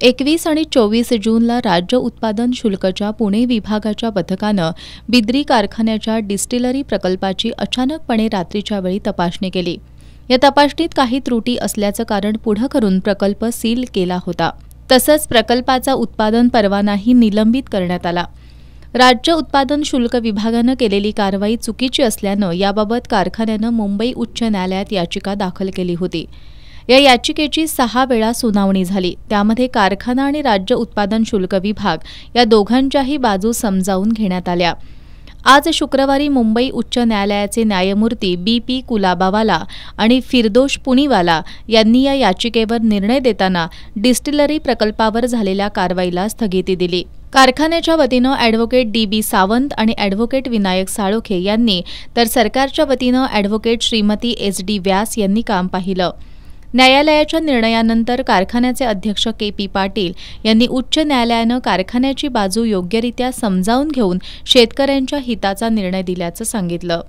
21 आणि 24 जूनला राज्य उत्पादन शुल्कच्या पुणे विभागाच्या पथकानं बिद्री कारखान्याच्या डिस्टिलरी प्रकल्पाची अचानकपणे रात्रीच्या वेळी तपासणी केली। या तपासणीत काही त्रुटी असल्याचं कारण पुढे करून प्रकल्प सील केला होता। तसंच प्रकल्पाचा उत्पादन परवानाही निलंबित करण्यात आला। राज्य उत्पादन शुल्क विभागानं केलेली कारवाई चुकीची असल्यानं याबाबत कारखान्यानं मुंबई उच्च न्यायालयात याचिका दाखल केली होती। या याचिकेची 6 वेळा सुनावणी झाली। त्यामध्ये कारखाना आणि राज्य उत्पादन शुल्क विभाग या दोघांच्याही बाजू समजावून घेण्यात आल्या। आज शुक्रवारी मुंबई उच्च न्यायालयाचे न्यायमूर्ती बी.पी. कुलाबावाला आणि फिरदोश पुणीवाला यांनी या याचिकेवर निर्णय देताना डिस्टिलरी प्रकल्पावर झालेल्या कारवाईला स्थगिती दिली। कारखान्याच्या वतीनं ॲडव्होकेट डी.बी. सावंत आणि ॲडव्होकेट विनायक साळोखे यांनी तर सरकारच्या वतीनं ॲडव्होकेट श्रीमती एस.डी. व्यास यांनी काम पाहिलं। न्यायालयाच्या निर्णयानंतर कारखान्याचे अध्यक्ष के.पी. पाटील यांनी उच्च न्यायालयानं कारखान्याची बाजू योग्यरित्या समजावून घेऊन शेतकऱ्यांच्या हिताचा निर्णय दिल्याचं सांगितलं।